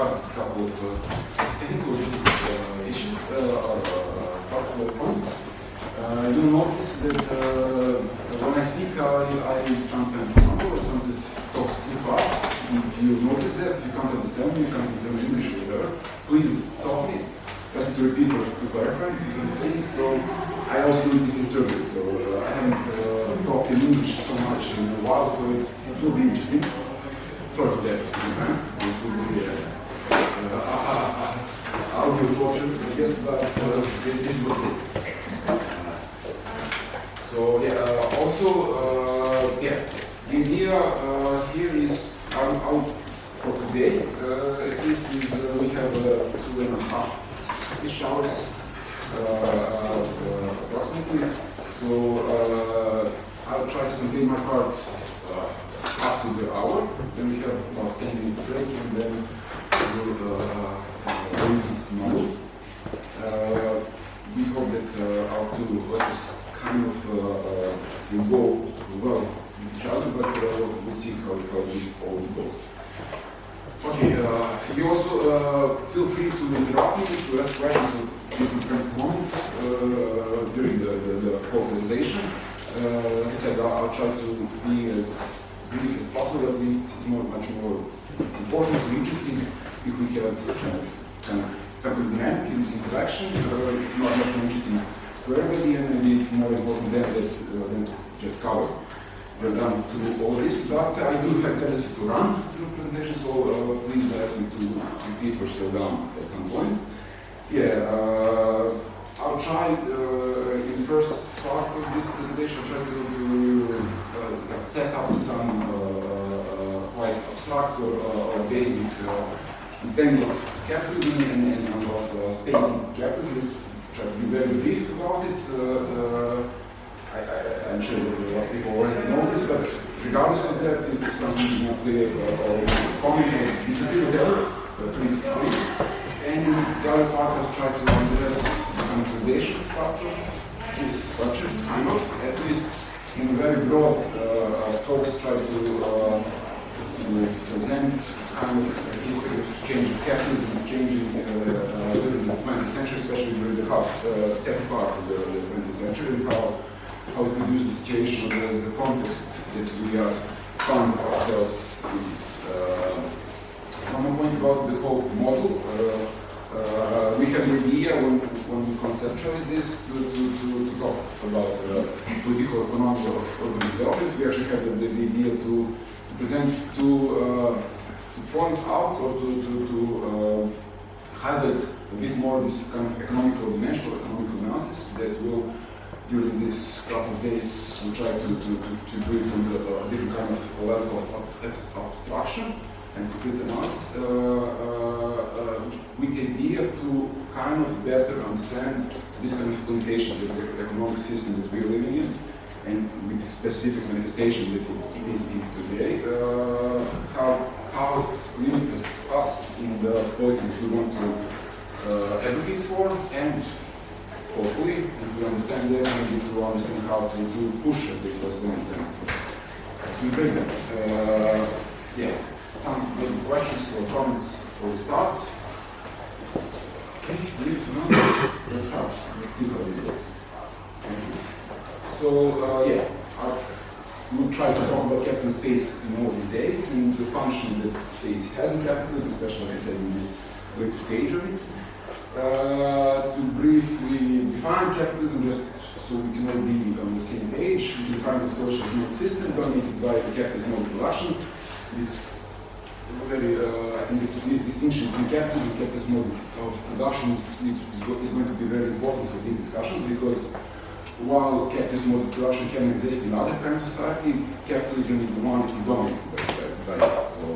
cut a couple of technical issues or couple of points. You'll notice that when I speak, I sometimes stumble or sometimes talk too fast. If you notice that, if you can't understand me, you can't understand English or whatever, please stop me. Just to repeat or to clarify if you understand. So I also do this in survey, so I haven't talked in English so much in a while, so it will be interesting. Sorry for that, it will be audio torture, I guess, but this is what it is. So yeah, also, yeah, the idea here is out for today, at least is we have 2.5-ish hours approximately. So I'll try to contain my part up to the hour. Then we have about 10 minutes break, and then we'll listen tomorrow. We hope that our two lectures kind of will go well with each other, but we'll see how this all goes. Okay, you also feel free to interrupt me, to ask questions or give some kind of comments during the whole presentation. Like I said, I'll try to be as brief as possible, but it's much more important and interesting if we have kind of some dynamic interaction. It's not much more interesting to everybody, and maybe it's more important than to just cover. We're done to all this, but I do have tendency to run through presentation, so please ask me to repeat or slow down at some points. Yeah, I'll try in the first part of this presentation, I'll try to set up some quite abstract or basic understanding of capitalism and of spacing capitalism. Try to be very brief about it. I'm sure that a lot of people already know this, but regardless of that, if something is not clear or comment or disagree, whatever, please. And the other part is try to address the commercialization part of this structure, kind of, at least in very broad strokes, try to present kind of a history of change of capitalism, changing during the 20th century, especially during the second part of the 20th century, and how it reduced the situation, the context that we are finding ourselves in this. One more point about the whole model. We have the idea when we conceptualize this to talk about political economy of urban development. We actually have the idea to present, to point out or to highlight a bit more this kind of economical dimension, economical analysis that will, during this couple of days, we try to do it on the different kind of level of abstraction and complete analysis, with the idea to kind of better understand this kind of limitation, the economic system that we're living in, and with the specific manifestation that it is in today, how it limits us in the politics that we want to advocate for, and hopefully, if we understand them, we need to understand how to push this less limits. So we break them. Yeah, some maybe questions or comments before we start. Okay, if not, let's start. Let's see how it goes. Thank you. So, yeah, we'll try to talk about capital space in all these days and the function that space has in capitalism, especially, like I said, in this later stage of it. To briefly define capitalism, just so we can all be on the same page, we can define the social economic system dominated by the capitalist mode of production. This very, I think this distinction between capitalism and capitalist mode of production is going to be very important for the discussion, because while capitalist mode of production can exist in other kinds of society, capitalism is the one that is dominated by it. So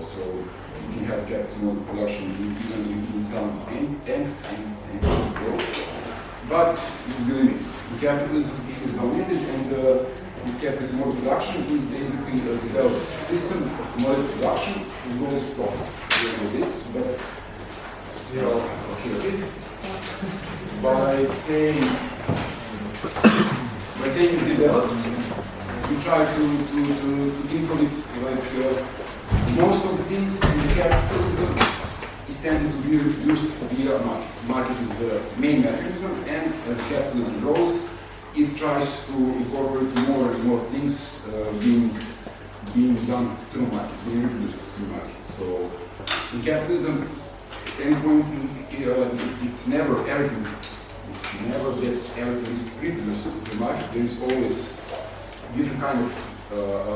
you can have capitalist mode of production even in some and growth, but it will be limited. The capitalism is dominated, and this capitalist mode of production is basically a developed system of commodity production with lowest profit. We know this, but okay. By saying developed, we try to think of it like most of the things in capitalism, to is tended to be reproduced via market. Market is the main mechanism, and as capitalism grows, it tries to incorporate more and more things being done through market, being reproduced through market. So in capitalism, at any point, it's never everything. It's never that everything is reproduced through market. There is always different kind of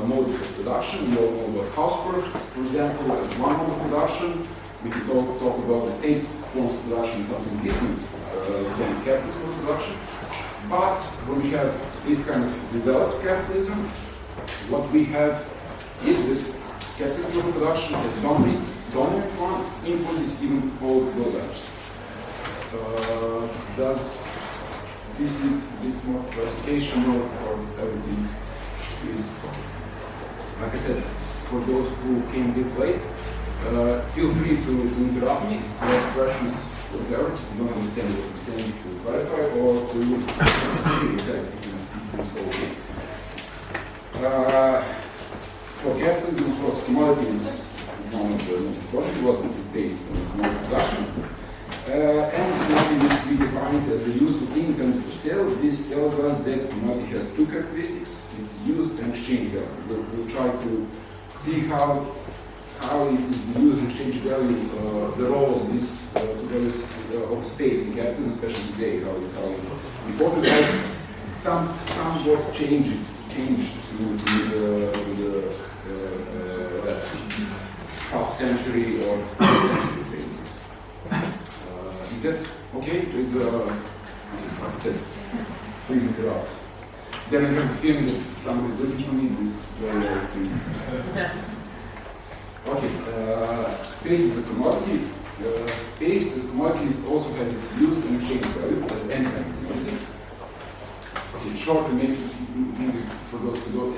modes of production. We all know about housework, for example, as one mode of production. We can talk about the state forms of production, something different than capitalist mode of production. But when we have this kind of developed capitalism, what we have is that capitalist mode of production as dominant one influences even all those others. Does this need a bit more clarification or everything is, like I said, for those who came a bit late, feel free to interrupt me, to ask questions, whatever. If you don't understand what I'm saying, to clarify or to say it is okay. For capitalism, of course, commodity is one of the most important. What it is based on commodity production. And commodity we define it as a use to think and to sell. This tells us that commodity has two characteristics: its use and exchange value. We'll try to see how it is the use and exchange value, the role of this values of space in capitalism, especially today, how it's important. Somewhat changed to the last half century or century. Is that okay? Please, like I said, please interrupt. Then I have a feeling that somebody is listening to me this way. Okay, space is a commodity. Space as commodity also has its use and exchange value as any kind of commodity. Okay, short, maybe for those who don't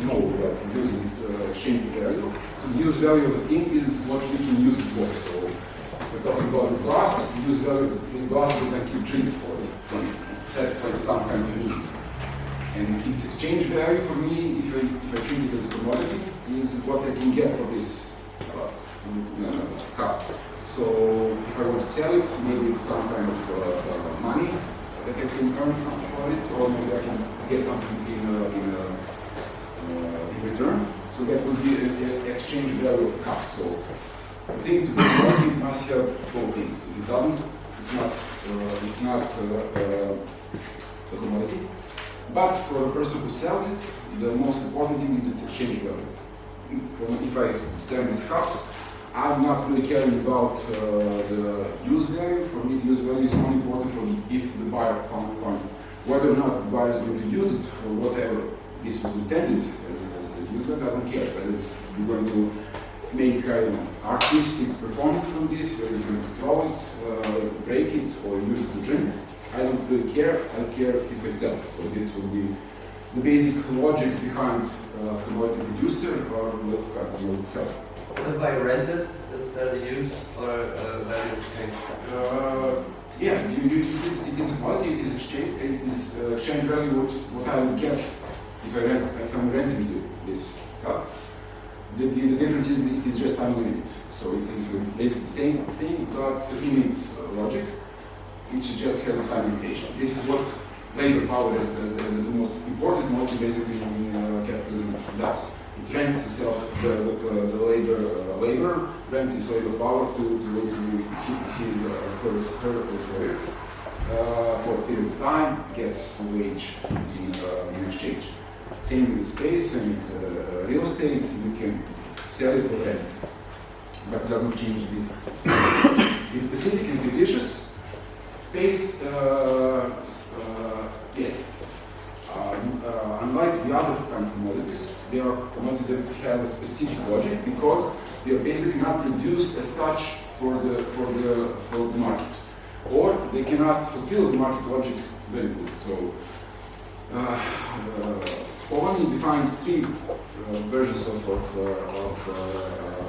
know what use and exchange value. So the use value of a thing is what we can use it for. So if we're talking about this glass, the use value is glass that I can drink for it. It satisfies some kind of need. And its exchange value for me, if I treat it as a commodity, is what I can get for this cup. So if I want to sell it, maybe it's some kind of money that I can earn for it, or maybe I can get something in return. So that would be an exchange value of cup. So I think to be a commodity, it must have both things. If it doesn't, it's not a commodity. But for a person who sells it, the most important thing is its exchange value. If I sell these cups, I'm not really caring about the use value. For me, the use value is only important for if the buyer finds it. Whether or not the buyer is going to use it for whatever this was intended as use value, I don't care. Whether it's going to make artistic performance from this, whether you're going to throw it, break it, or use it to drink. I don't really care. I care if I sell it. So this will be the basic logic behind commodity producer or commodity seller. If I rent it, is that a use or a value exchange? Yeah, it is a commodity. It is exchange. It is exchange value. What I will get if I'm renting this cup. The difference is it is just unlimited. So it is basically the same thing, but in its logic. It just has a time limitation. This is what labor power as the most important motive basically in capitalism does. It rents itself, the labor rents its labor power to keep his her employer for a period of time, gets a wage in exchange. Same with space, and with real estate, you can sell it or rent it. But it doesn't change this. It's specific and fictitious. Space, unlike the other kind of commodities, they are commodities that have a specific logic because they are basically not produced as such for the market, or they cannot fulfill the market logic very good. So, Polanyi defines three versions of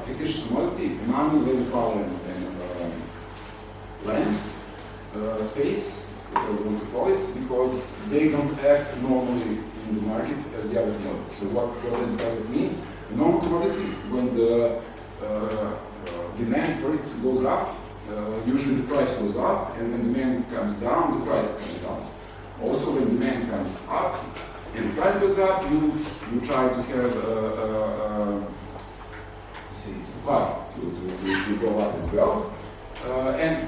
fictitious commodity: money, labor power, and land. Space, I want to call it, because they don't act normally in the market as the other commodities. So what does it mean? A normal commodity, when the demand for it goes up, usually the price goes up, and when demand comes down, the price comes down. Also, when demand comes up and the price goes up, you try to have say supply to go up as well, and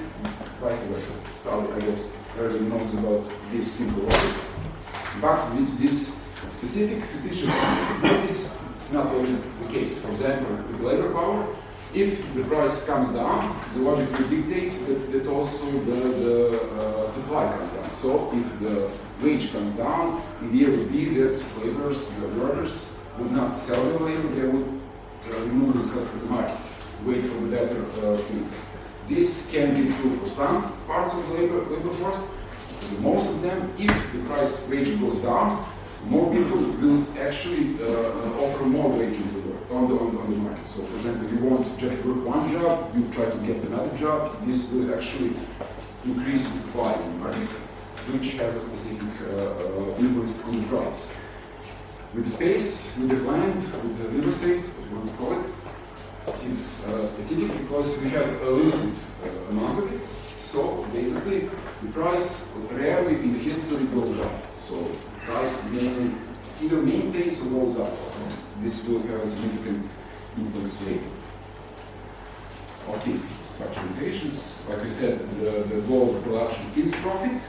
vice versa. Probably, I guess, everybody knows about this simple logic. But with this specific fictitious properties, it's not always the case. For example, with labor power, if the price comes down, the logic will dictate that also the supply comes down. So if the wage comes down, the idea would be that laborers, the workers, would not sell their labor, they would remove themselves from the market, wait for the better things. This can be true for some parts of the labor force. For most of them, if the wage goes down, more people will actually offer more wage on the market. So, for example, you want to just work one job, you try to get another job. This will actually increase the supply in the market, which has a specific influence on the price. With the space, with the land, with the real estate, what you want to call it, is specific because we have a limited amount of it. So basically, the price rarely in the history goes down. So the price either maintains or goes up. So this will have a significant influence later. Okay, structure limitations. Like I said, the goal of production is profit.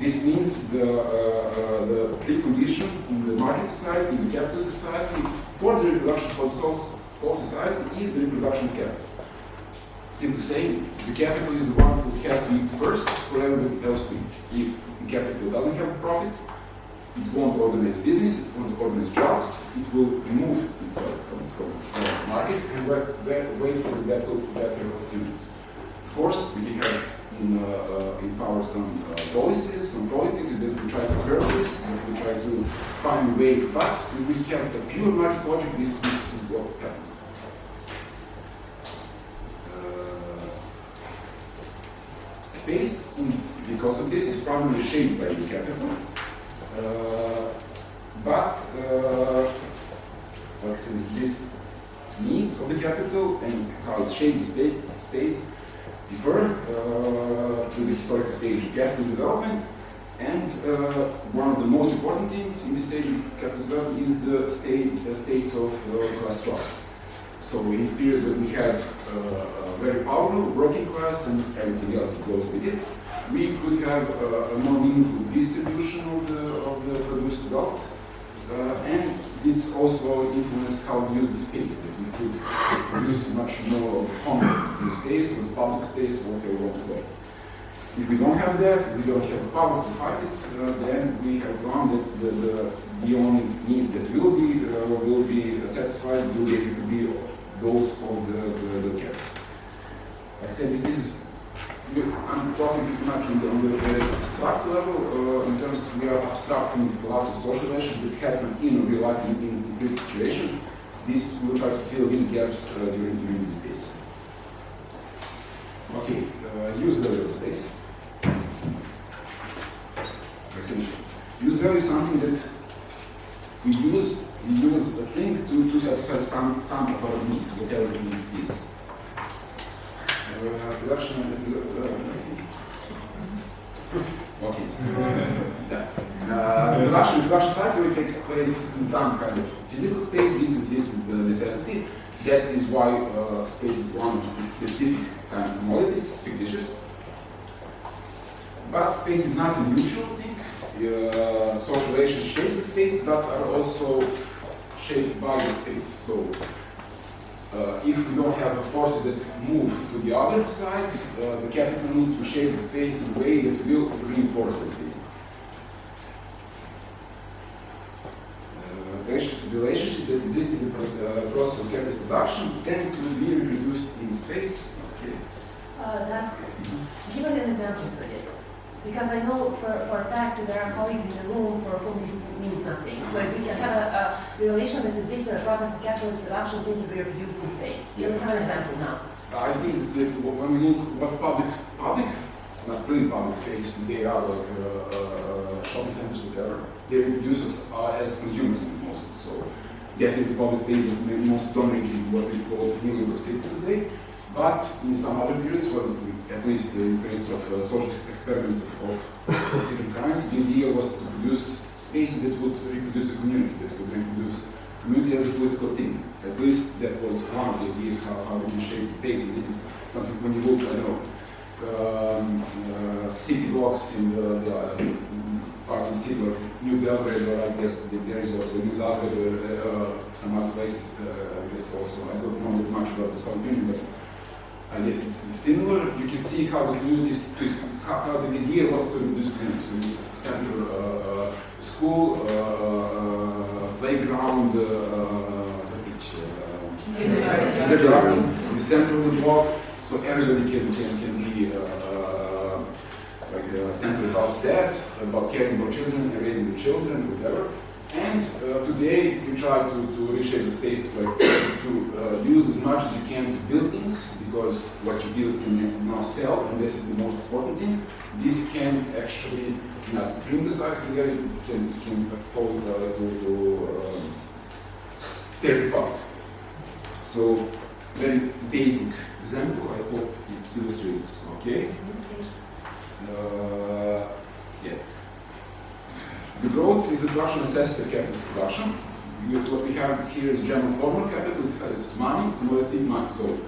This means the precondition in the market society, in the capital society, for the reproduction for the whole society is the reproduction of capital. Simply saying, the capital is the one who has to eat first for everybody else to eat. If the capital doesn't have profit, it won't organize business, it won't organize jobs, it will remove itself from the market and wait for the better opportunities. Of course, we can have in power some policies, some politics that we try to curb this, and we try to find a way, but if we have a pure market logic, this is what happens. Space, because of this, is primarily shaped by the capital, but these needs of the capital and how it's shaped the space differ to the historical stage of capital development, and one of the most important things in this stage of capital development is the state of class struggle. So in the period when we had a very powerful working class and everything else that goes with it, we could have a more meaningful distribution of the produced wealth, and this also influenced how we use the space, that we could produce much more of common space, or public space, whatever you want to call it. If we don't have that, we don't have the power to fight it, then we have found that the only needs that will be satisfied will basically be those of the capital. Like I said, I'm talking pretty much on the abstract level. In terms, we are abstracting a lot of social relations that happen in real life in this situation. This will try to fill these gaps during this case. Okay, use value of space. Use value is something that we use a thing to satisfy some of our needs, whatever the need is. Production production cycle takes place in some kind of physical space. This is the necessity. That is why space is one of the specific kind of commodities, fictitious. But space is not a neutral thing. Social relations shape the space, but are also shaped by the space. So if we don't have forces that move to the other side, the capital needs to shape the space in a way that will reinforce the space. The relationship that exists in the process of capital production tend to be reproduced in space. Okay. Give me an example for this. Because I know for a fact that there are colleagues in the room for whom this means nothing. So if we can have a relation that exists in the process of capitalist production tend to be reproduced in space. Can we have an example now? I think that when we look what public, not really public spaces today are, like shopping centers, whatever, they reproduce as consumers mostly. So that is the public space that most dominating what we call New York City today. But in some other periods, well, at least in periods of social experiments of different kinds, the idea was to produce spaces that would reproduce a community, that would reproduce community as a political thing. At least that was one of the ideas how we can shape space. And this is something when you look, I don't know, city blocks in the parts of the city, like New Belgrade, or I guess there is also New Zagreb, some other places, I guess also. I don't know much about the Soviet Union, but I guess it's similar. You can see how the communities, how the idea was to reduce communities. So it's center, school, playground, the center of the block, so everybody can be centered about that, about caring for children, and raising the children, whatever. And today we try to reshape the space to use as much as you can to build things, because what you build can now sell, and this is the most important thing. This can actually not bring the cycle together, it can fall to tear it apart. So, very basic example, I hope it illustrates, okay? Yeah. The growth is the production necessity of capital production. What we have here is general formal capital. It has money, commodity, money. So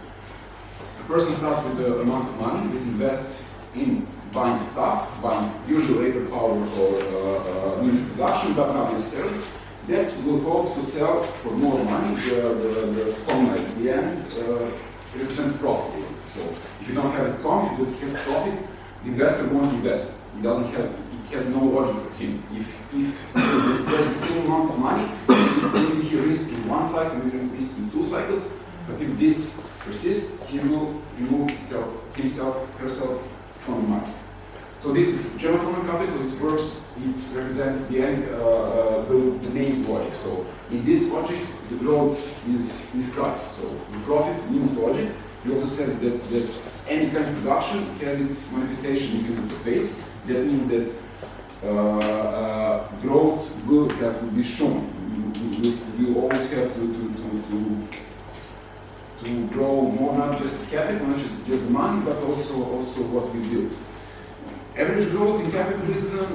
a person starts with the amount of money that invests in buying stuff, buying usually labor power or means of production, but not necessarily. That will hope to sell for more money. The formula at the end represents profit. So if you don't have a com, if you don't have profit, the investor won't invest. It doesn't have. It has no logic for him. If there's the same amount of money, maybe he risks in one cycle, maybe he risks in two cycles. But if this persists, he will remove herself from the market. So this is general formal capital. It works. It represents the end, the main logic. So in this logic, the growth is described. So the profit means logic. We also said that any kind of production has its manifestation in physical space. That means that growth will have to be shown. We always have to grow more, not just capital, not just the money, but also what we build. Average growth in capitalism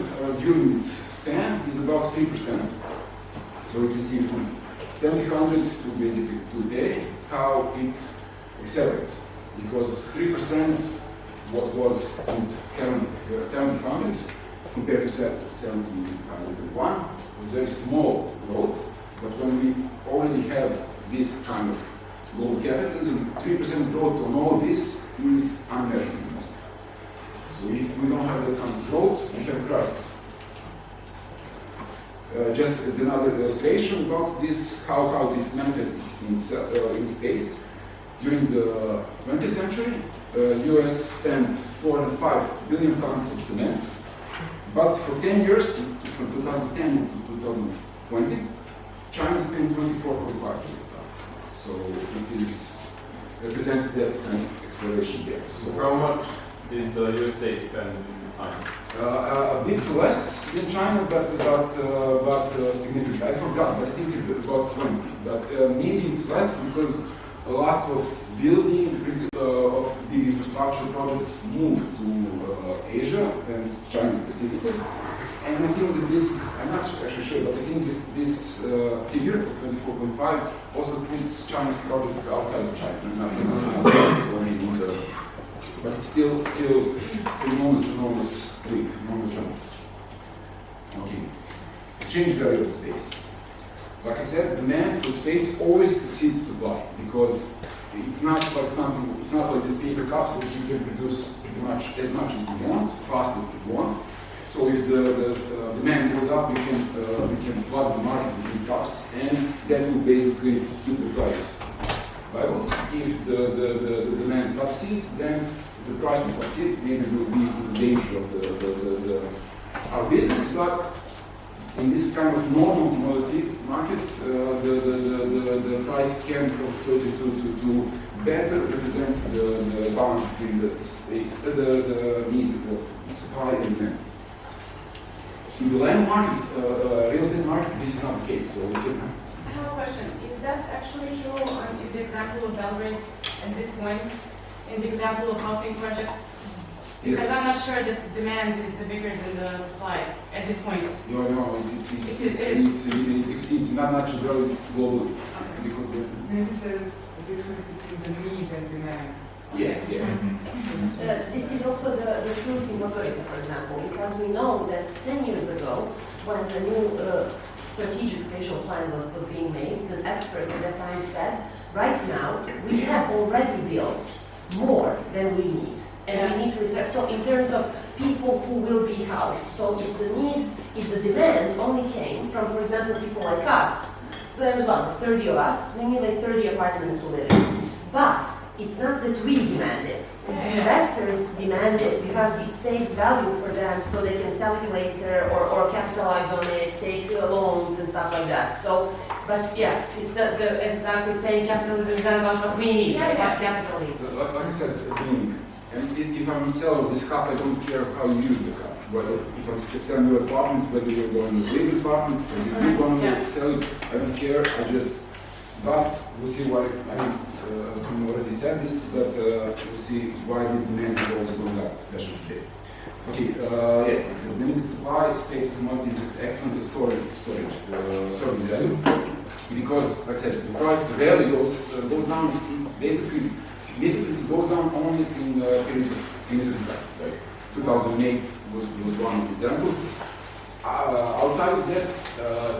during its span is about 3%. So you can see from 1700 to basically today how it accelerates. Because 3%, what was in 1700 compared to 1701 was very small growth. But when we already have this kind of global capitalism, 3% growth on all this is unmeasurable. So if we don't have that kind of growth, we have a crisis. Just as another illustration about this, how this manifests in space. During the 20th century, US spent 4.5 billion tons of cement, but for 10 years, from 2010 to 2020, China spent 24.5 billion tons. So it represents that kind of acceleration there. So how much did the USA spend in time? A bit less than China, but significant. I forgot, but I think it's about 20. But maybe it's less because a lot of building of big infrastructure projects moved to Asia and China specifically. And I think that this is, I'm not actually sure, but I think this figure of 24.5 also puts China's project outside of China, but it's still enormous leap, enormous jump. Okay, change variable space. Like I said, demand for space always exceeds supply because it's not like something. It's not like these paper cups that you can produce as much as we want, fast as we want. So if the demand goes up, we can flood the market with cups, and that will basically keep the price level. If the demand succeeds, then the price will succeed. Maybe we'll be in danger of our business, but in this kind of normal commodity markets, the price can fluctuate to better represent the balance between the space, the need of supply and demand. In the land market, real estate market, this is not the case. So we can. I have a question. actually true in the example of Belgrade at this point, in the example of housing projects? Because I'm not sure that demand is bigger than the supply at this point. No, it exceeds not very globally because Maybe there's a difference between the need and demand. yeah. This is also the truth in Motorica, for example, because we know that 10 years ago, when the new strategic spatial plan was being made, the experts at that time said, right now, we have already built more than we need. And we need to research. So in terms of people who will be housed, so if the demand only came from, for example, people like us, there's 30 of us, we need like 30 apartments to live in. But it's not that we demand it. Investors demand it because it saves value for them so they can sell it later or capitalize on it, take loans and stuff like that. So, but yeah, it's as Dark was saying, capitalism is not about what we need, but what capital needs. Like I said, and if I'm a seller of this cup, I don't care how you use the cup. Whether if I'm selling your apartment, whether you're going to live in the apartment, whether you're going to sell it, I don't care. But we'll see why. I mean, someone already said this, but we'll see why this demand is also going up, especially today. Okay, it's a limited supply, space commodities, excellent storage value. Because, like I said, the price value goes down, basically significantly goes down only in periods of significant crisis. Like 2008 was one of the examples. Outside of that,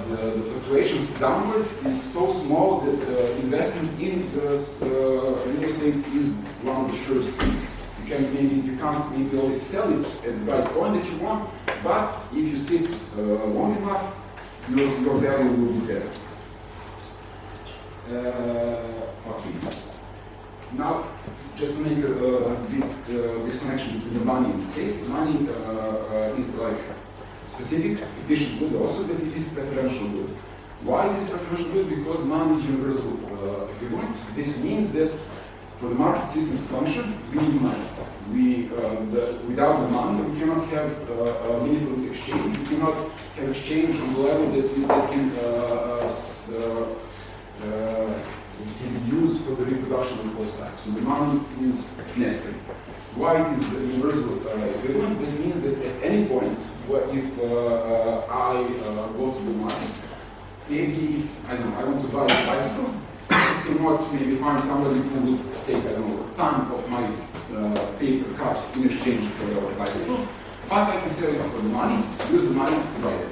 the fluctuations downward is so small that investment in real estate is one of the surest things. You can't maybe always sell it at the right point that you want, but if you sit long enough, your value will be there. Okay. Now, just to make a bit this connection between the money and space, money is like specific, fictitious good also, but it is preferential good. Why is it preferential good? Because money is universal equivalent. This means that for the market system to function, we need money. Without the money, we cannot have a meaningful exchange. We cannot have exchange on the level that can be used for the reproduction of both sides. So the money is necessary. Why it is universal equivalent? This means that at any point, if I go to the market, maybe if I want to buy a bicycle, I cannot maybe find somebody who will take a ton of my paper cups in exchange for a bicycle, but I can sell it for the money, use the money to buy it.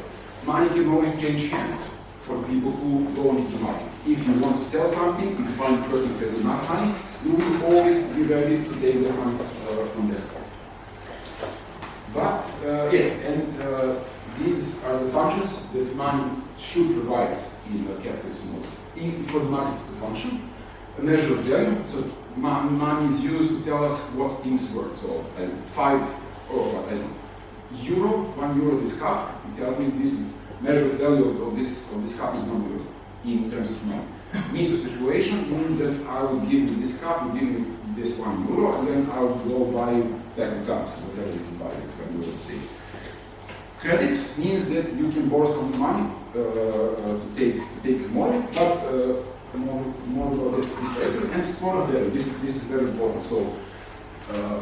Money can only change hands for people who go into the market. If you want to sell something, if you find a person who has enough money, you will always be ready to take the money from them. But, these are the functions that money should provide in a capitalist model. For the market to function, a measure of value, so money is used to tell us what things worth. So, 5 or euro, 1 euro this cup, it tells me this is measure of value of this cup is 1 euro in terms of money. Means of circulation means that I will give you this cup, will give you this 1 euro, and then I will go buy back the cups, whatever you can buy it 1 euro today. Credit means that you can borrow some money to take more, but more about it later. And store of value. This is very important. So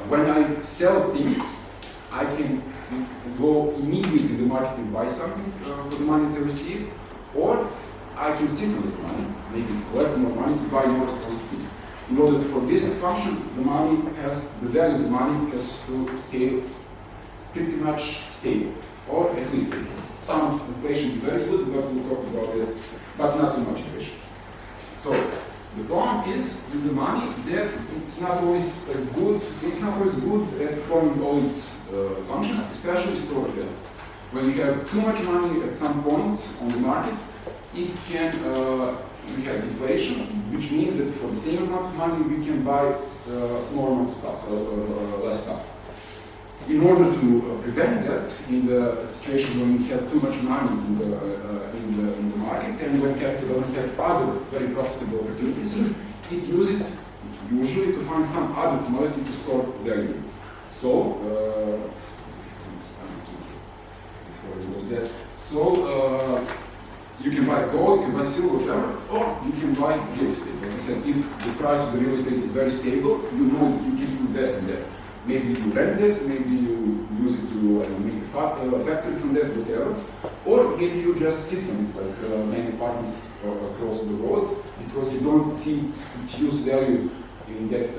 when I sell things, I can go immediately to the market and buy something for the money to receive, or I can sit on the money, maybe collect more money to buy more responsibility. In order for this to function, the value of the money has to stay pretty much stable, or at least stable. Some of inflation is very good, but we'll talk about it, but not too much inflation. So the problem is with the money that it's not always good at performing all its functions, especially storage value. When you have too much money at some point on the market, it can we have inflation, which means that for the same amount of money we can buy a small amount of stuff, so less stuff. In order to prevent that, in the situation when we have too much money in the market and when capital doesn't have other very profitable opportunities, it uses it usually to find some other commodity to store value. So, you can buy gold, you can buy silver, whatever, or you can buy real estate. Like I said, if the price of the real estate is very stable, you know that you can invest in that. Maybe you rent it, maybe you use it to make a factory from that, whatever. Or maybe you just sit on it, like many apartments across the road, because you don't see its use value in that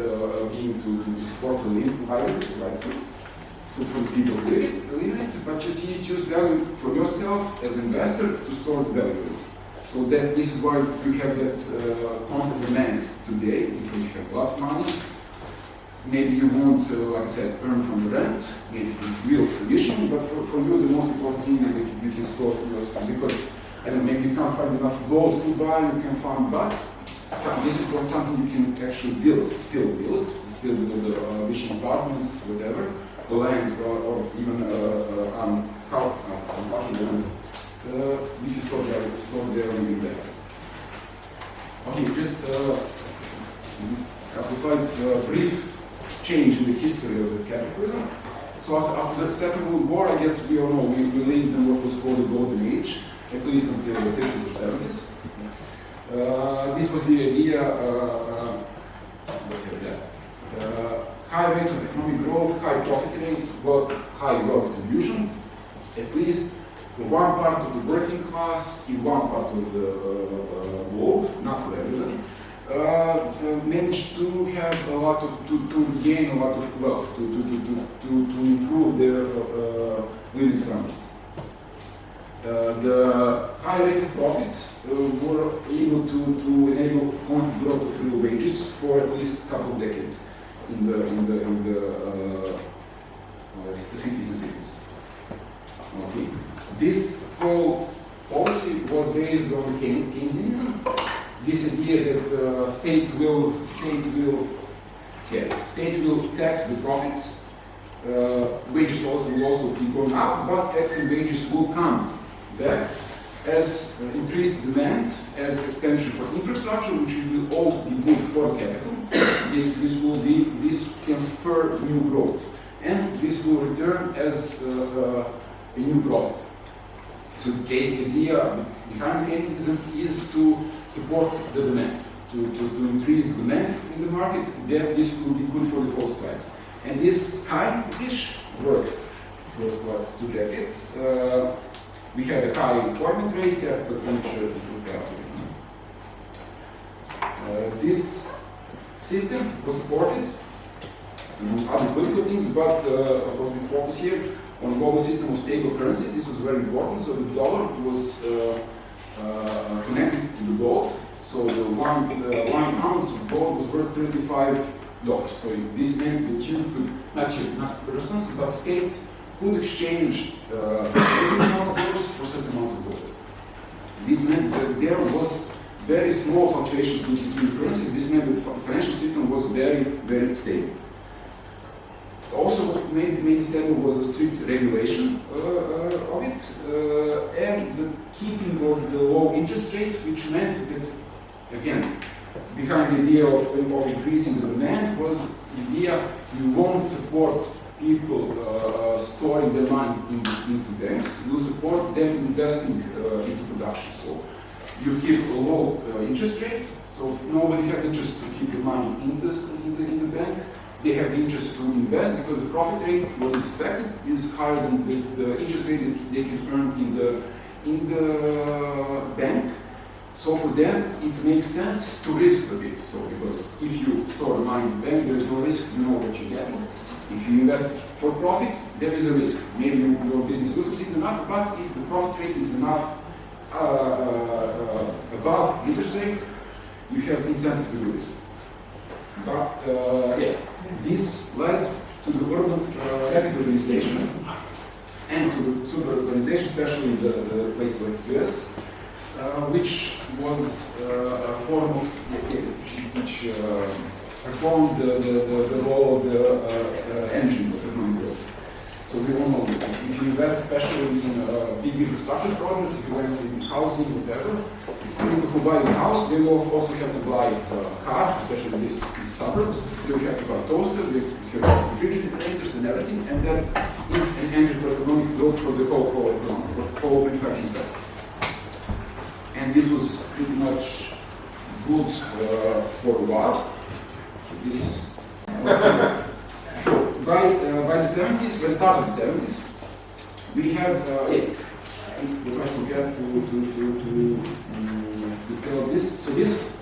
being to support the livelihood. So for the people who live in it, but you see its use value for yourself as an investor to store the value for it. So that this is why you have that constant demand today, because you have a lot of money. Maybe you won't, like I said, earn from the rent, maybe real commission, but for you the most important thing is that you can store yourself, because I don't know, maybe you can't find enough gold to buy, you can find, but this is not something you can actually still build the additional apartments, whatever, the land, or even partial land. We can store there and there. Okay, just this couple slides, brief change in the history of the capitalism. So after the Second World War, I guess we all know, we lived in what was called the Golden Age, at least until the 60s or 70s. This was the idea, high rate of economic growth, high profit rates, high wealth distribution, at least for one part of the working class in one part of the globe, not for everybody, managed to have a lot of, to gain a lot of wealth, to improve their living standards. The high rate of profits were able to enable constant growth of real wages for at least a couple of decades in the 50s and 60s. Okay. This whole policy was based on Keynesianism. This idea that state will tax the profits. Wages will also keep going up, but tax and wages will come back as increased demand, as expenditure for infrastructure, which will all be good for capital. This can spur new growth, and this will return as a new profit. So the idea behind Keynesianism is to support the demand, to increase the demand in the market, that this will be good for the whole society. And this kind-ish worked for 2 decades. We had a high employment rate, capital expenditure per capita. This system was supported among other political things, but what we focus here on a global system of stable currency. This was very important. So the dollar was connected to the gold. So the one ounce of gold was worth $35. So this meant that you could, not persons, but states could exchange a certain amount of dollars for a certain amount of gold. This meant that there was very small fluctuation between currencies. This meant that the financial system was very, very stable. Also, what made it stable was a strict regulation of it, and the keeping of the low interest rates, which meant that, again, behind the idea of increasing the demand was the idea you won't support people storing their money into banks, you will support them investing into production. So you keep a low interest rate, so if nobody has interest to keep the money in the bank, they have the interest to invest because the profit rate, what is expected, is higher than the interest rate that they can earn in the bank. So for them, it makes sense to risk a bit. So because if you store the money in the bank, there is no risk, you know what you're getting. If you invest for profit, there is a risk. Maybe your business will succeed or not, but if the profit rate is enough above interest rate, you have incentive to do this. But yeah, this led to the urban rapid urbanization and super urbanization, especially in the places like US, which was a form of which performed the role of the engine of economic growth. So we all know this. If you invest especially in big infrastructure projects, if you invest in housing, whatever, people who buy a house, they will also have to buy a car, especially in these suburbs. They will have to buy a toaster, they have refrigerators and everything, and that is an engine for economic growth for the whole manufacturing sector. And this was pretty much good for a while. This. So by the 70s, when started the 70s, we have I forget to tell this. So this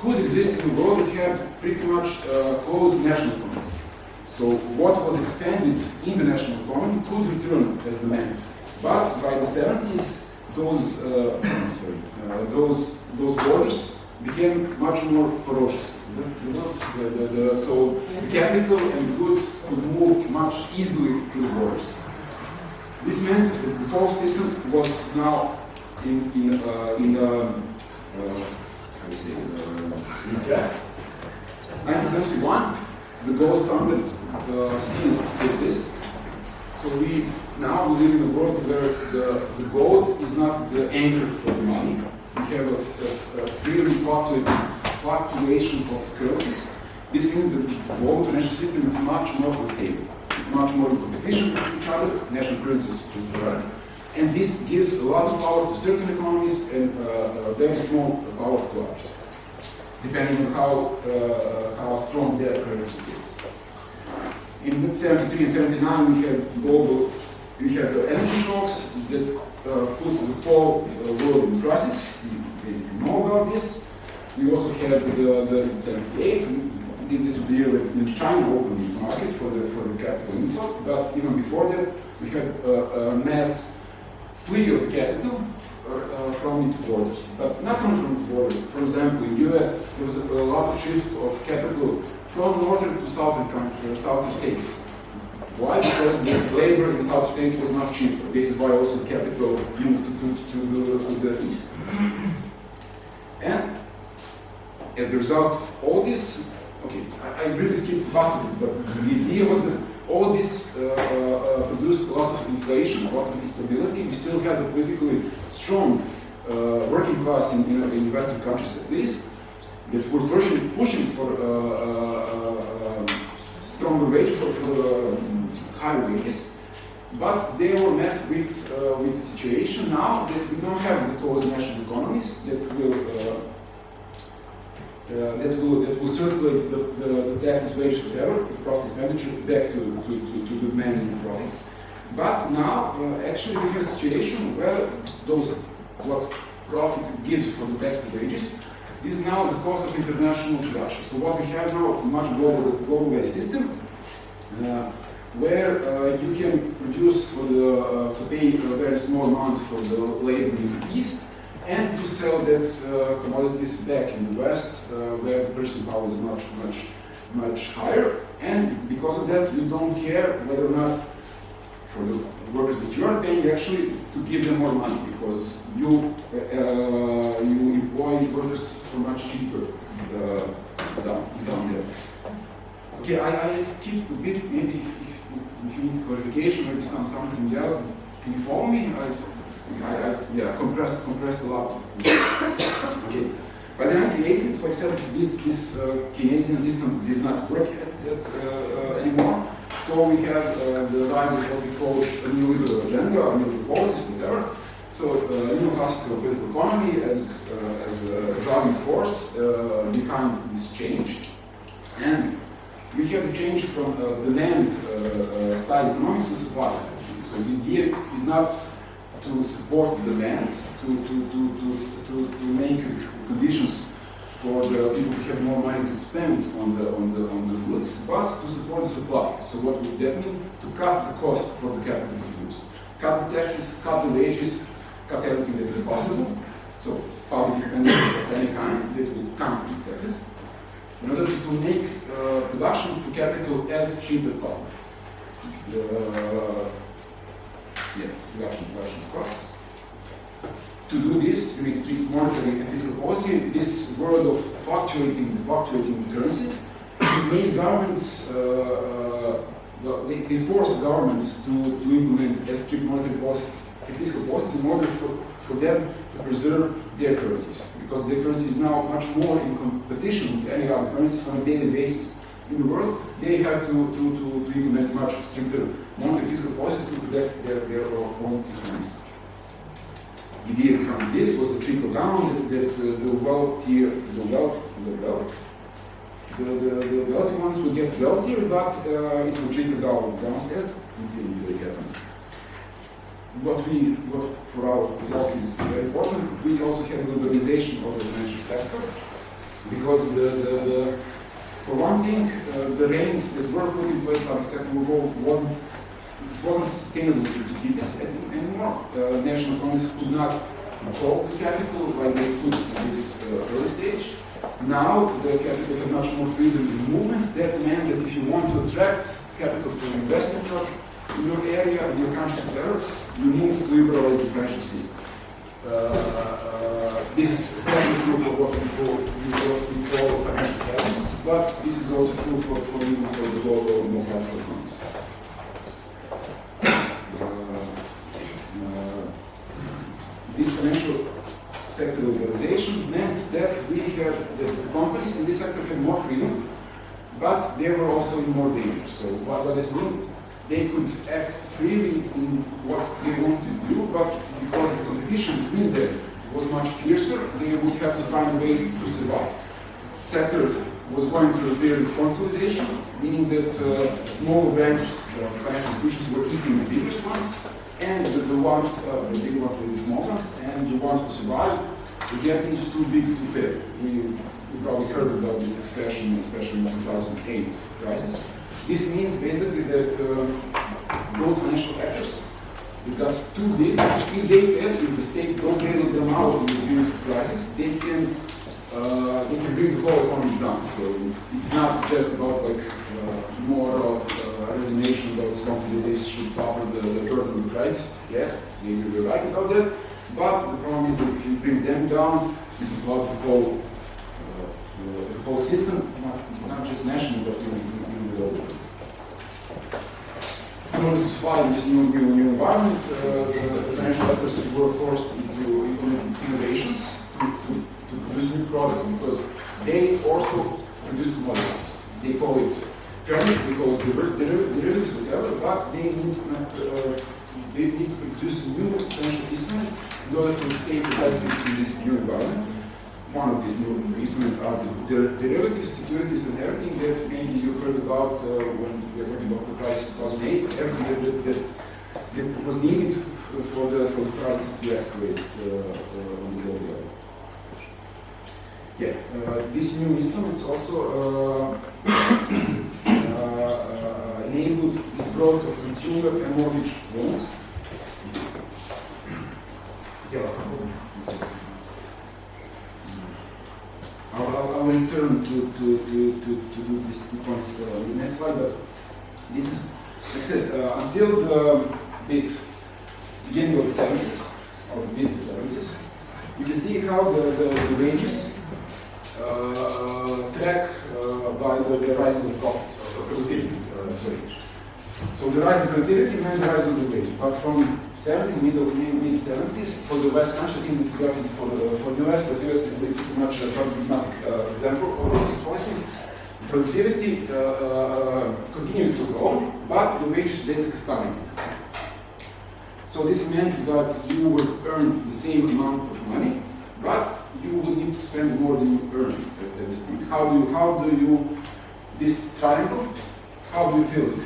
could exist in a world that had pretty much closed national economies. So what was expanded in the national economy could return as demand. But by the 70s, those borders became much more porous. So the capital and goods could move much easily through the borders. This meant that the whole system was now in track. 1971, the gold standard ceased to exist. So we now live in a world where the gold is not the anchor for the money. We have a freely fluctuation of currencies. This means that the global financial system is much more unstable. It's much more in competition with each other, national currencies run. And this gives a lot of power to certain economies and very small power to others, depending on how strong their currency is. In 73 and 79, we had energy shocks that put the whole world in crisis. We basically know about this. We also had the 78. We did this the year when China opened its market for the capital inflow. But even before that, we had a mass flee of capital from its borders. But not only from its borders. For example, in the US, there was a lot of shift of capital from northern to southern states. Why? Because the labor in the southern states was much cheaper. This is why also capital moved to the east. And as a result of all this, okay, I really skipped part of it, but the idea was that all this produced a lot of inflation, a lot of instability. We still had a politically strong working class in Western countries at least, that were pushing for stronger wage, for higher wages. But they were met with the situation now that we don't have the closed national economies that will circulate the taxes, wages, whatever, the profit expenditure back to the demand and the profits. But now, actually, we have a situation where what profit gives for the tax and wages is now the cost of international production. So what we have now is a much global-based system where you can produce to pay a very small amount for the labor in the East, and to sell that commodities back in the West, where the purchasing power is much higher. And because of that, you don't care whether or not, for the workers that you are paying, actually to give them more money, because you employ workers for much cheaper down there. Okay, I skipped a bit. Maybe if you need clarification, maybe something else. Can you follow me? I compressed a lot. Okay. By the 1980s, like I said, this Keynesian system did not work anymore. So we had the rise of what we call a new liberal agenda, or new policies, whatever. So neoclassical political economy as a driving force behind this change. And we have the change from demand side economics to supply side. So the idea is not to support the demand, to make conditions for the people to have more money to spend on the goods, but to support the supply. So what would that mean? To cut the cost for the capital produced. Cut the taxes, cut the wages, cut everything that is possible. So public expenditure of any kind that will come from taxes, in order to make production for capital as cheap as possible. Production costs. To do this, you need strict monetary and fiscal policy. This world of fluctuating currencies made governments, they forced governments to implement as strict monetary policies and fiscal policies in order for them to preserve their currencies. Because their currency is now much more in competition with any other currency on a daily basis in the world. They have to implement much stricter monetary fiscal policies to protect their own economies. idea behind this was the trickle down, that the wealthy ones will get wealthier, but it will trickle downstairs until it really happens. What for our talk is very important, we also have globalization of the financial sector, because for one thing, the reins that were put in place by the second world wasn't sustainable to keep it anymore. National economies could not control the capital like they could at this early stage. Now the capital has much more freedom in movement. That meant that if you want to attract capital to investment in your area, in your country, whatever, you need to liberalize the financial system. This is partly true for what we call financial havens, but this is also true for the global multilateral economies. This financial sector liberalization meant that we have the companies in this sector had more freedom, but they were also in more danger. So what does this mean? They could act freely in what they want to do, but because the competition between them was much fiercer, they would have to find ways to survive. Sector was going through a period of consolidation, meaning that small banks, financial institutions were eating the biggest ones, and the big ones were the small ones, and the ones who survived were getting too big to fail. We probably heard about this expression, especially in the 2008 crisis. This means basically that those financial actors they got too big. If they fail, if the states don't bail them out in the periods of crisis, they can bring the whole economy down. So it's not just about like moral resignation about this country that they should suffer the burden of the crisis. Yeah, maybe we're right about that. But the problem is that if you bring them down, it involves the whole system, not just national, but even global. In order to survive in this new environment, the financial actors were forced into implementing innovations to produce new products, because they also produce commodities. They call it credit, they call it derivatives, whatever, but they need to produce new financial instruments in order to stay competitive in this new environment. One of these new instruments are the derivatives, securities, and everything that maybe you heard about when we were talking about the crisis of 2008, everything that was needed for the crisis to escalate on the global level. Yeah, these new instruments also enabled this growth of consumer and mortgage loans. Yeah, I will return to do these 2 points in the next slide, but this is, like I said, until the beginning of the 70s, or the mid-70s, you can see how the wages track by the rise of the profits, productivity, So the rise in productivity meant the rise of the wage, but from mid-70s, for the West country, I think the graph is for the US, but the US is pretty much a paradigmatic example of this policy. Productivity continued to grow, but the wages basically stagnated. So this meant that you would earn the same amount of money, but you will need to spend more than you earn at this point. How do you this triangle? How do you feel it?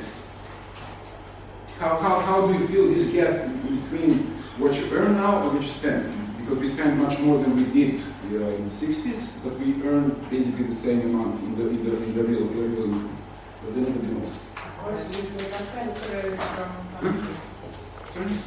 How do you feel this gap between what you earn now and what you spend? Because we spend much more than we did in the 60s, but we earn basically the same amount in the real income. Does anybody know? Of course, you take a credit from Sorry?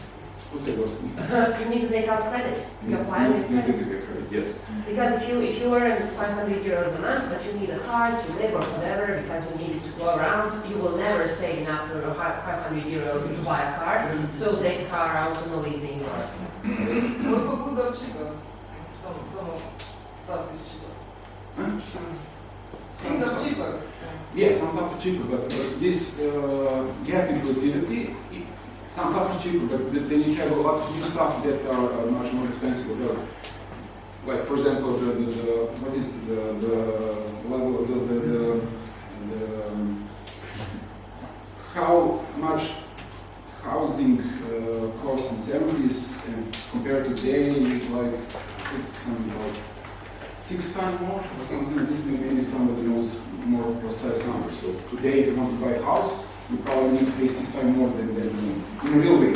What's that? You need to take out credit. You apply with You credit. take credit, yes. Because if you earn 500 euros a month, but you need a car to live or whatever, because you need it to go around, you will never save enough for 500 euros to buy a car. So take a car out on a leasing. also good or cheaper. Some stuff is cheaper. Huh? Things are cheaper. Yes, some stuff is cheaper, but this gap in productivity, some stuff is cheaper, but then you have a lot of new stuff that are much more expensive. Like, for example, what is the level of how much housing cost in 70s and compared to today, 6 times more or something like this. Maybe somebody knows more precise numbers. So today, if you want to buy a house, you probably need to pay 6 times more than in a real way.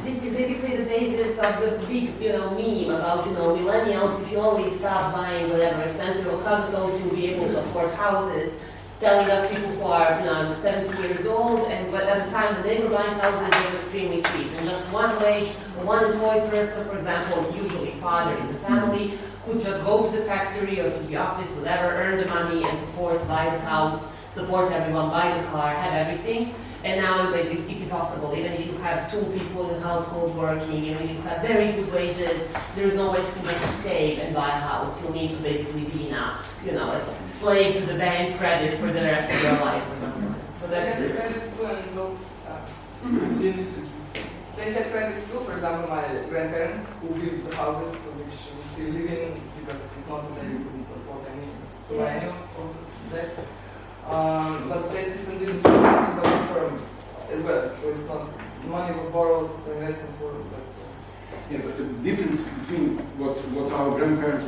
This is basically the basis of the big, meme about, millennials. If you only stop buying whatever expensive condos, you'll be able to afford houses. Telling us people who are, 70 years old, but at the time when they were buying houses, they were extremely cheap. And just one wage, one employed person, for example, usually father in the family, could just go to the factory or to the office, whatever, earn the money and buy the house, support everyone, buy the car, have everything. And now basically it's impossible. Even if you have 2 people in the household working, even if you have very good wages, there's no way you can just save and buy a house. You'll need to basically be now, a slave to the bank credit for the rest of your life or something. So that's the credits too, and low. Yes. They had credits too. For example, my grandparents who built the houses which we still live in because if not they couldn't afford any to buy any of that. But that system didn't work firm as well. So it's not money was borrowed, the investments were less. Yeah, but the difference between what our grandparents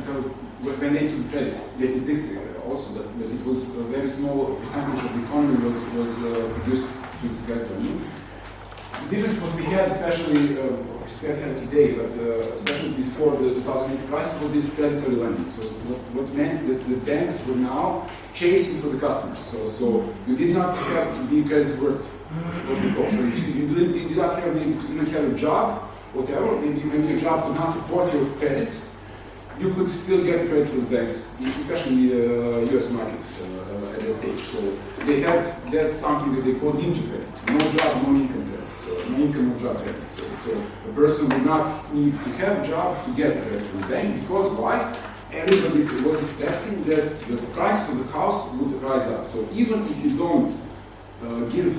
when they took credit, that existed also, that it was a very small percentage of the economy was produced to this credit. The difference what we had, especially we still have today, but especially before the 2008 crisis, was this predatory lending. So what meant that the banks were now chasing for the customers. So you did not have to be credit worth what we call. So if you did not have maybe you didn't have a job, whatever, maybe your job could not support your credit, you could still get credit from the banks, especially the US market at that stage. So they had that something that they called ninja credits, no job, no income credits, no income, no job credits. So a person would not need to have a job to get credit from the bank, because why? Everybody was expecting that the price of the house would rise up. So even if you don't give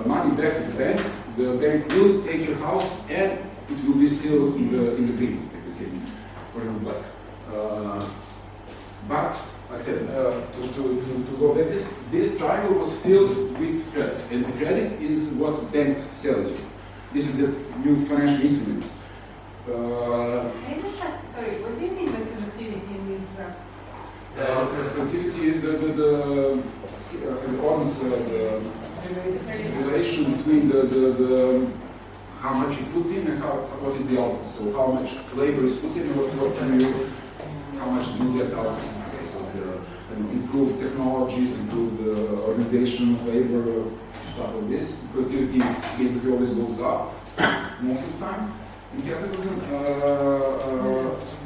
money back to the bank will take your house and it will be still in the green, as they say, or in black. But like I said, to go back, this triangle was filled with credit, and the credit is what banks sells you. This is the new financial instruments. Can I just ask, sorry, what do you mean by productivity in this graph? Productivity, the relation between the how much you put in and what is the output. So how much labor is put in and what can you, how much do you get out. So improve technologies, improve the organization of labor, stuff like this. Productivity basically always goes up most of the time. In capitalism,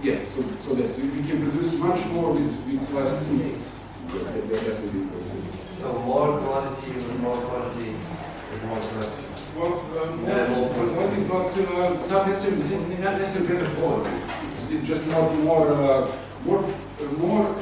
yeah, so that's, we can produce much more with less inputs. So more quantity with more quality with more quality. But not necessarily better quality. It's just more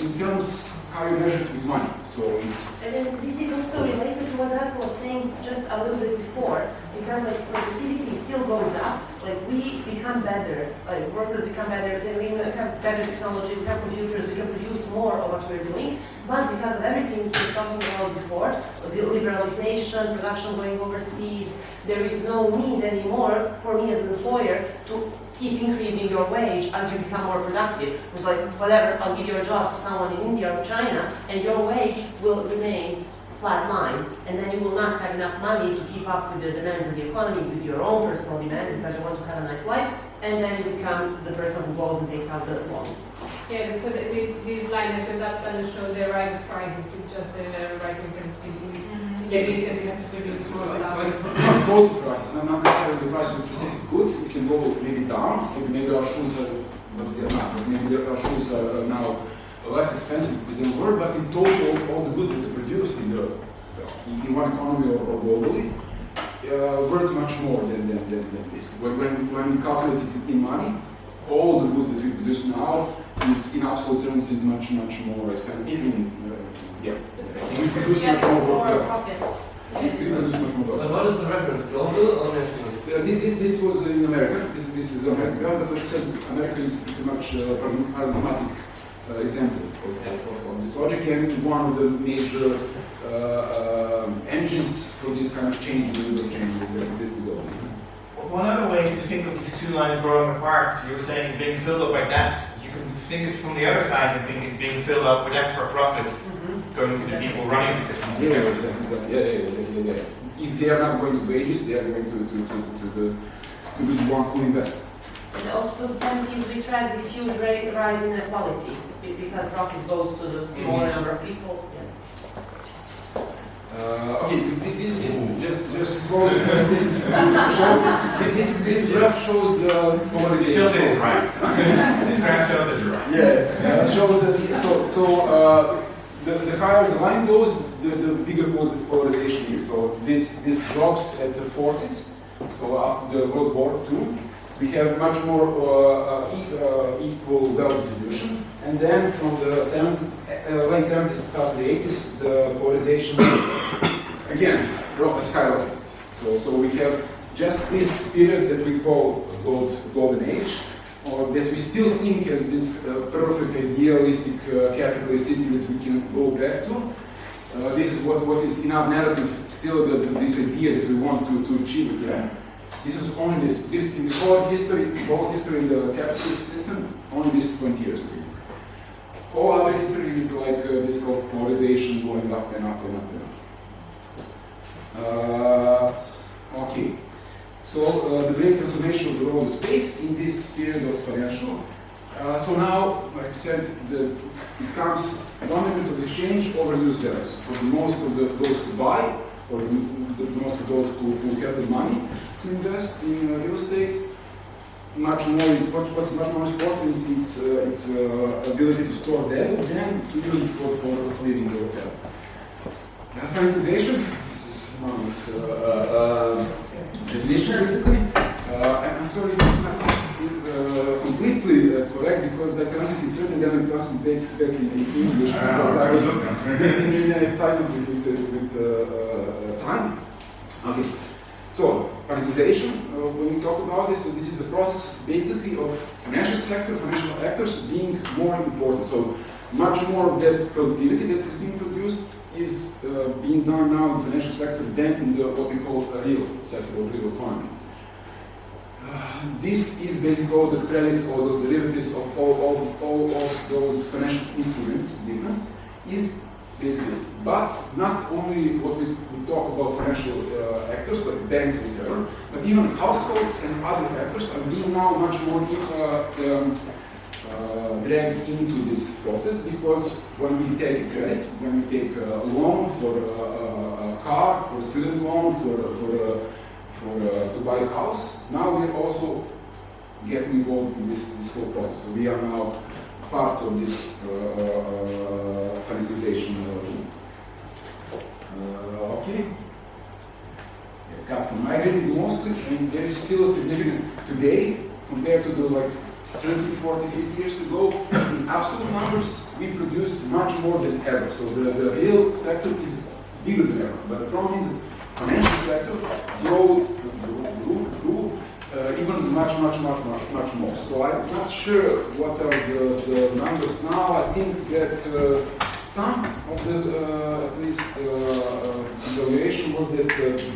in terms how you measure it with money. So it's. And then this is also related to what Darko was saying just a little bit before, because like productivity still goes up. Like we become better, like workers become better, then we have better technology, we have computers, we can produce more of what we're doing. But because of everything we were talking about before, the liberalization, production going overseas, there is no need anymore for me as an employer to keep increasing your wage as you become more productive. It's like, whatever, I'll give you a job to someone in India or China, and your wage will remain flat line, and then you will not have enough money to keep up with the demands of the economy, with your own personal demands, because you want to have a nice life, and then you become the person who goes and takes out the loan. Yeah, but so this line that goes up doesn't show the rise of prices, it's just the rise in productivity. Yeah, You have to produce more stuff. Not total prices, not necessarily the price of a specific good. It can go maybe down. Maybe our shoes are, but they're not. But maybe our shoes are now less expensive than they were. But in total, all the goods that are produced in one economy or globally worth much more than this. When we calculate it in money, all the goods that we produce now is in absolute terms is much more expensive. Yeah, we produce much more profit. We produce much more. But what is the reference? Global or national? This was in America. This is America, but like I said, America is pretty much a paradigmatic example of this logic, and one of the major engines for this kind of change, the change that existed globally. One other way to think of these two lines growing apart, you were saying being filled up by debt. You can think it's from the other side, I think it's being filled up with extra profits going to the people running the system. Yeah, exactly. Yeah. If they are not going to wages, they are going to the one who invest. And also the 70s, we tried this huge rise in inequality because profit goes to the smaller number of people. Okay, just slowly. This graph shows the polarization. You still did it right. This graph shows that you're right. Yeah, shows that. The higher the line goes, the bigger polarization is. So this drops at the 40s. So after the World War II, we have much more equal wealth distribution. And then from the late 70s to the 80s, the polarization again is highlighted. So we have just this period that we call golden age, or that we still think as this perfect idealistic capitalist system that we can go back to. This is what is in our narratives still this idea that we want to achieve again. This is only this in the whole history in the capitalist system, only this 20 years basically. All other history is like this called polarization going up and up and up and up. Okay, so the great transformation of the world of space in this period of financial. So now, like I said, it comes dominance of the exchange over use values for the most of those who buy, or the most of those who have the money to invest in real estate. What's much more important is its ability to store value than to use it for living the hotel. Financialization, this is Manu's definition basically. I'm sorry if it's not completely correct because I translated it and then I translated back in English because I was getting excited with time. Okay. So, financialization, when we talk about this, so this is a process basically of financial sector, financial actors being more important. So, much more of that productivity that is being produced is being done now in the financial sector than in what we call a real sector or real economy. This is basically all the credits, all those derivatives of all of those financial instruments, different, is basically this. But not only what we talk about financial actors like banks or whatever, but even households and other actors are being now much more dragged into this process because when we take a credit, when we take a loan for a car, for a student loan, to buy a house, now we're also getting involved in this whole process. So we are now part of this financialization. Okay. Capital migrated mostly, and there is still a significant today compared to the 30, 40, 50 years ago. In absolute numbers, we produce much more than ever. So the real sector is bigger than ever. But the problem is that financial sector grew even much more. So I'm not sure what are the numbers now. I think that some of the at least evaluation was that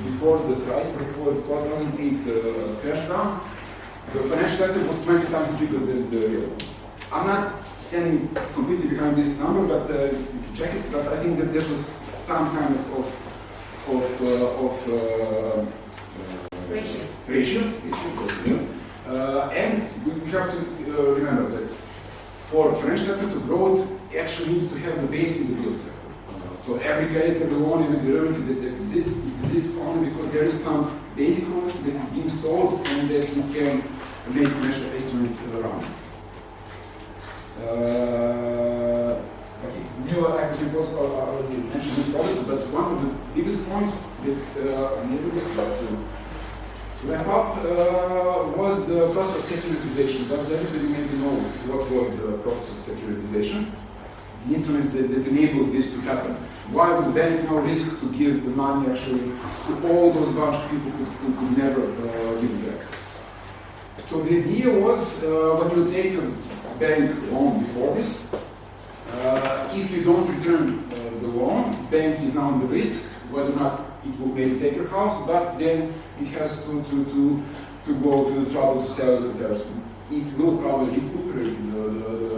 before the crisis, before the 2008 crash down, the financial sector was 20 times bigger than the real one. I'm not standing completely behind this number, but you can check it. But I think that there was some kind of ratio. And we have to remember that for financial sector to grow, it actually needs to have the base in the real sector. So every credit, every loan, every derivative that exists only because there is some basic loan that is being sold and that we can make financial instrument around. Okay, new acquisition costs are already mentioned in progress, but one of the biggest points that enabled us to wrap up was the process of securitization. Does everybody maybe know what was the process of securitization? The instruments that enabled this to happen. Why would the bank now risk to give the money actually to all those bunch of people who could never give it back? So the idea was when you take a bank loan before this, if you don't return the loan, bank is now on the risk whether or not it will maybe take your house, but then it has to go to the trouble to sell it to it will probably recuperate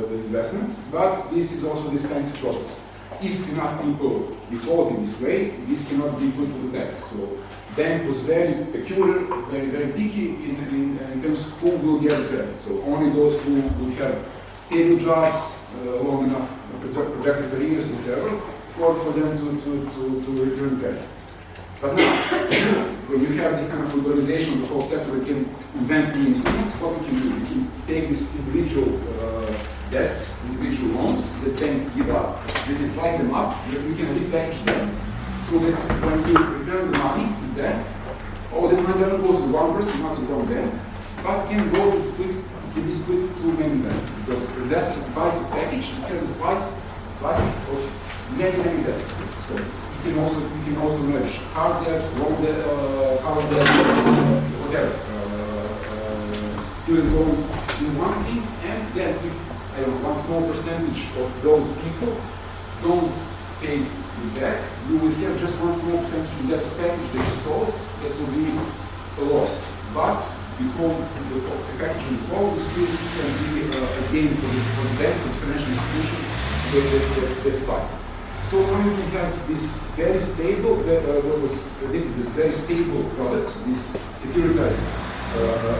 the investment, but this is also an expensive process. If enough people default in this way, this cannot be good for the bank. So bank was very peculiar, very picky in terms of who will get the credit. So only those who would have stable jobs, long enough projected careers, whatever, for them to return credit. But now, when you have this kind of liberalization of the whole sector, we can invent new instruments. What we can do, we can take these individual debts, individual loans that then give up, we can slice them up, we can repackage them, so that when you return the money to them, all the money doesn't go to the one person, not to the one bank, but can go to can be split to many banks. Because the investor buys a package, it has a slices of many debts. So you can also merge hard debts, loan debts, hard debts, whatever, student loans in one thing, and then if one small percentage of those people don't pay you back, you will have just one small percentage of that package that you sold that will be a loss. But the packaging whole still can be a gain for the bank, for the financial institution that buys it. So now you can have this very stable, this very stable products, these securitized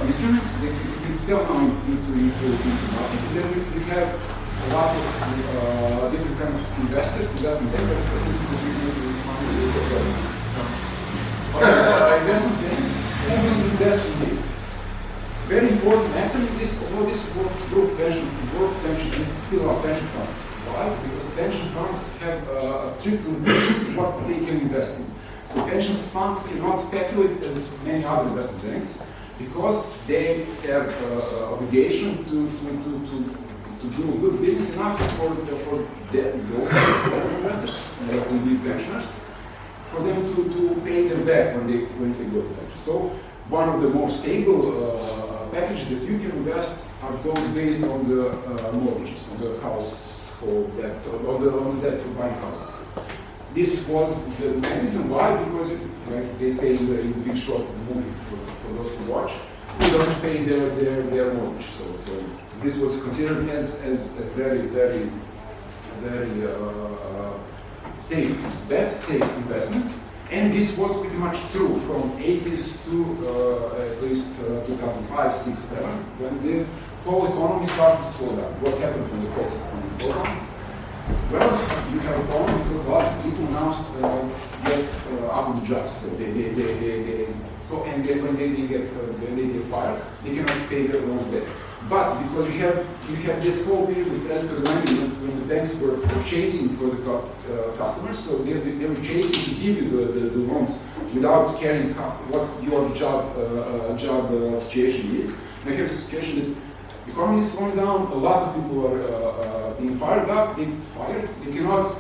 instruments that you can sell now into markets. And then we have a lot of different kind of investors, investment bankers, investment banks who will invest in this. Very important actually this work pension and still our pension funds. Why? Because pension funds have strict limitations in what they can invest in. So pension funds cannot speculate as many other investment banks because they have obligation to do good things enough for the investors that will be pensioners, for them to pay them back when they go to pension. So one of the more stable packages that you can invest are those based on the mortgages, on the household debts, on the debts for buying houses. This was the mechanism. Why? Because, like they say in the Big Short movie, for those who watch, who doesn't pay their mortgage. So this was considered as very safe bet, safe investment. And this was pretty much true from 80s to at least 2005, 6, 7, when the whole economy started to slow down. What happens when the whole economy slows down? Well, you have a problem because a lot of people now get out of the jobs. So when they get fired, they cannot pay their loans back. But because you have that whole period of predatory lending when the banks were chasing for the customers, so they were chasing to give you the loans without caring what your job situation is. And I have a situation that the economy is slowing down. A lot of people are being fired. They cannot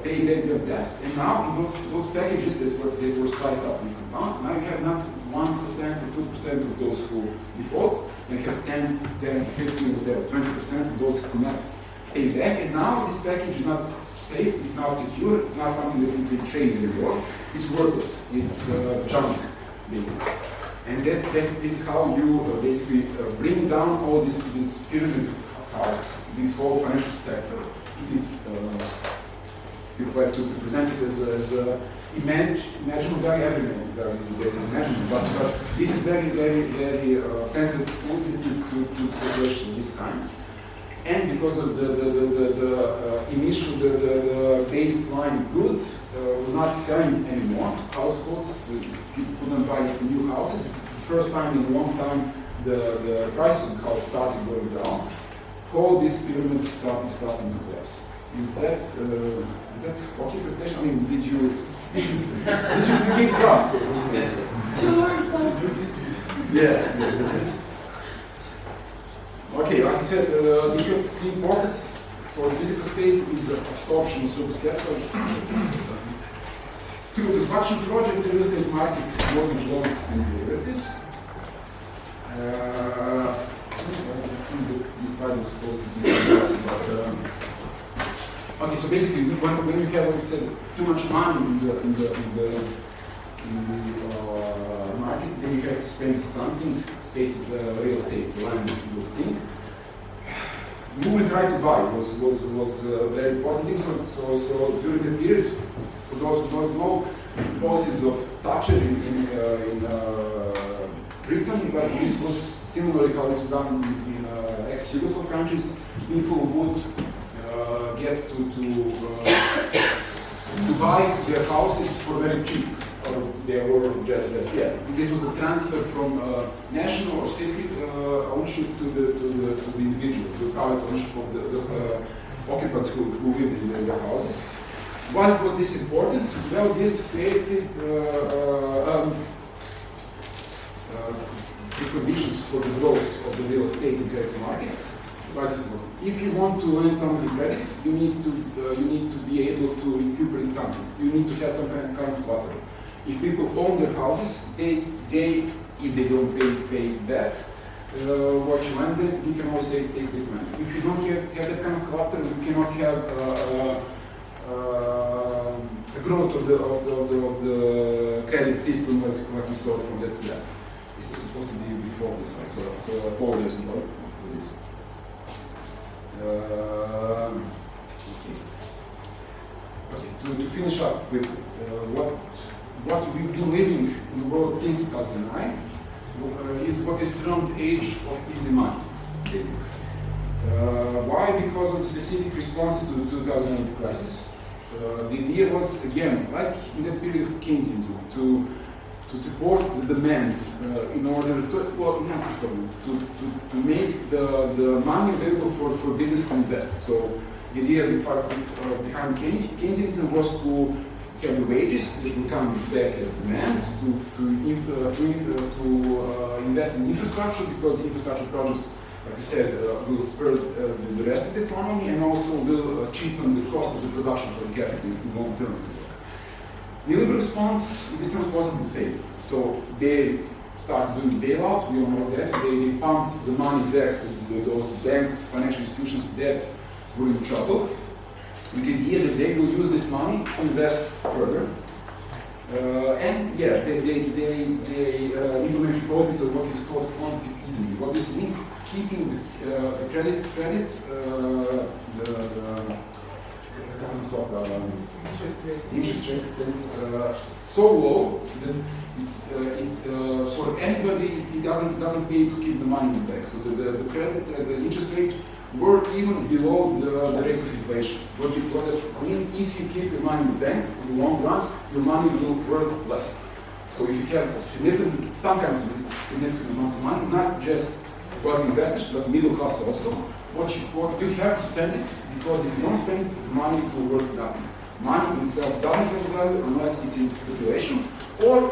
pay their debts. And now those packages that were sliced up, now you have not 1% or 2% of those who default, and you have 10, 15, whatever, 20% of those who cannot pay back. And now this package is not safe, it's not secure, it's not something that you can trade anymore. It's worthless, it's junk, basically. And this is how you basically bring down all this pyramid of cards, this whole financial sector. It is, people like to present it as imaginable, very imaginable, but this is very sensitive to situations of this kind. And because of the initial, the baseline good was not selling anymore, households, people couldn't buy new houses. The first time in a long time, the prices of houses started going down. All this pyramid starting to collapse. Is that okay presentation? I mean, did you keep track? Yeah. Okay, like I said, the importance for the physical space is absorption of surplus capital. Through construction project, real estate market, mortgage loans, and derivatives. I think that this slide was supposed to be but okay, so basically, when you have, like I said, too much money in the market, then you have to spend something basic real estate land thing. Moving right to buy was very important thing. So during the period, for those who don't know, policies of Thatcher in Britain, but this was similarly how it's done in ex-Yugoslav countries. People would get to buy their houses for very cheap, or they were just yeah. This was a transfer from national or city ownership to the individual, to the private ownership of the occupants who lived in their houses. Why was this important? Well, this created the conditions for the growth of the real estate and credit markets. If you want to lend somebody credit, you need to be able to recuperate something. You need to have some kind of collateral. If people own their houses, they if they don't pay back what you lend them, you can always take the money. If you don't have that kind of collateral, you cannot have the growth of the credit system like we saw from that graph. This was supposed to be before this slide, so I apologize for this. Okay, to finish up with what we've been living in the world since 2009 is what is termed age of easy money, basically. Why? Because of the specific responses to the 2008 crisis. The idea was, again, like in the period of Keynesianism, to support the demand in order to make the money available for business to invest. So the idea behind Keynesianism was to have the wages that will come back as demand, to invest in infrastructure, because infrastructure projects, like I said, will spur the rest of the economy and also will cheapen the cost of the production for the capital in long term. The liberal response this time wasn't the same. So they started doing bailout, we all know that. They pumped the money back to those banks, financial institutions that were in trouble, with the idea that they will use this money to invest further. And yeah, they implemented policies of what is called quantitative easing. What this means, keeping the credit, interest rates so low that for anybody it doesn't pay to keep the money in the bank. So the interest rates were even below the rate of inflation. What does it mean? If you keep your money in the bank in the long run, your money will worth less. So if you have sometimes significant amount of money, not just wealthy investors, but middle class also, what you have to spend it, because if you don't spend it, the money will worth nothing. Money itself doesn't have value unless it's in circulation, or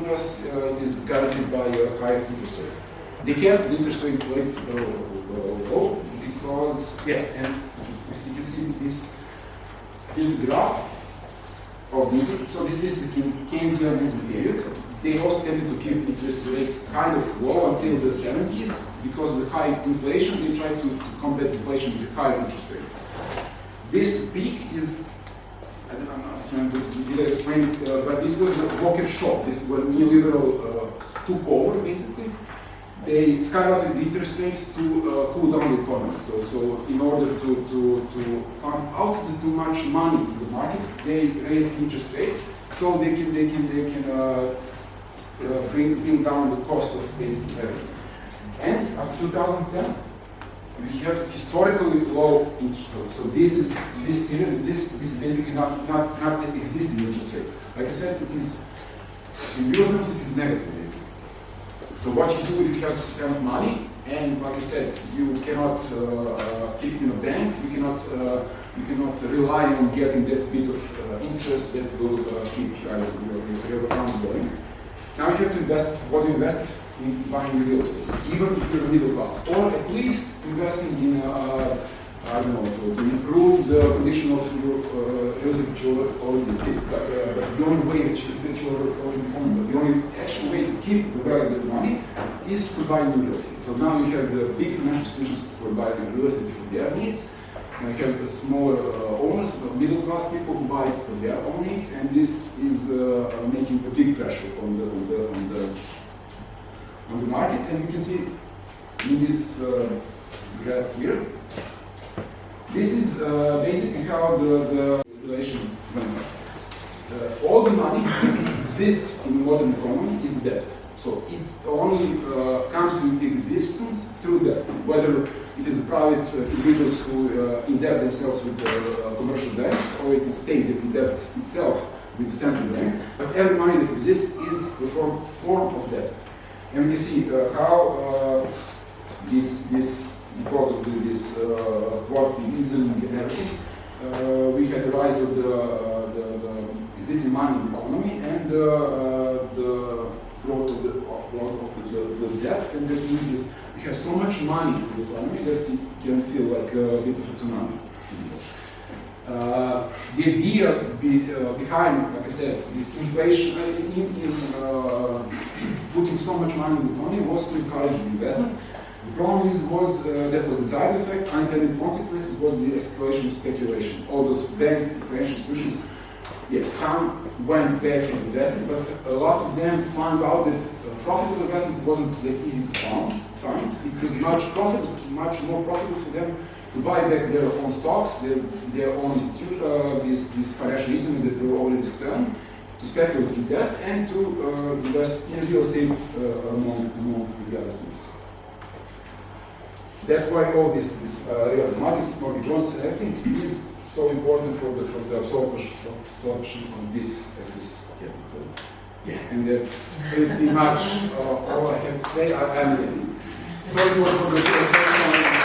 unless it is guaranteed by a higher interest rate. They kept the interest rate rates low because, yeah, and you can see this graph of this. So this is the Keynesianism period. They also tended to keep interest rates kind of low until the 70s. Because of the high inflation, they tried to combat inflation with higher interest rates. This peak is, I don't know if I'm trying to explain it, but this was a rocket shot. This is when neoliberal took over, basically. They skyrocketed the interest rates to cool down the economy. So in order to pump out too much money to the market, they raised interest rates so they can bring down the cost of basically everything. And up to 2010, we have historically low interest rates. So this period is basically not the existing interest rate. Like I said, it is in real terms it is negative basically. So what you do if you have enough money, and like I said, you cannot keep it in a bank. You cannot rely on getting that bit of interest that will keep your account going. Now you have to invest. What do you invest? In buying real estate, even if you're middle class, or at least investing in, I don't know, to improve the condition of your real estate that you already exist. But the only way that you already own, the only actual way to keep the value of the money is to buy new real estate. So now you have the big financial institutions for buying real estate for their needs. You have the smaller owners, the middle class people who buy for their own needs, and this is making a big pressure on on the market, and you can see in this graph here. This is basically how the relations went up. All the money that exists in the modern economy is debt. So it only comes to existence through debt. Whether it is private individuals who indebt themselves with commercial banks, or it is state that indebts itself with the central bank. But every money that exists is a form of debt. And we can see how this because of this quantitatism and everything, we had the rise of the existing money in the economy and the growth of the debt, and that means that we have so much money in the economy that it can feel like a bit of a tsunami. The idea behind, like I said, this inflation, putting so much money in the economy was to encourage the investment. The problem was that was the side effect. Unintended consequences was the escalation of speculation. All those banks and financial institutions, yes, some went back and invested, but a lot of them found out that profitable investment wasn't that easy to find. It was much more profitable for them to buy back their own stocks, their own these financial instruments that were already selling, to speculate in that, and to invest in real estate among the other things. That's why all this real markets, mortgage loans, and everything is so important for the absorption of this capital. Yeah, and that's pretty much all I have to say. I'm sorry for the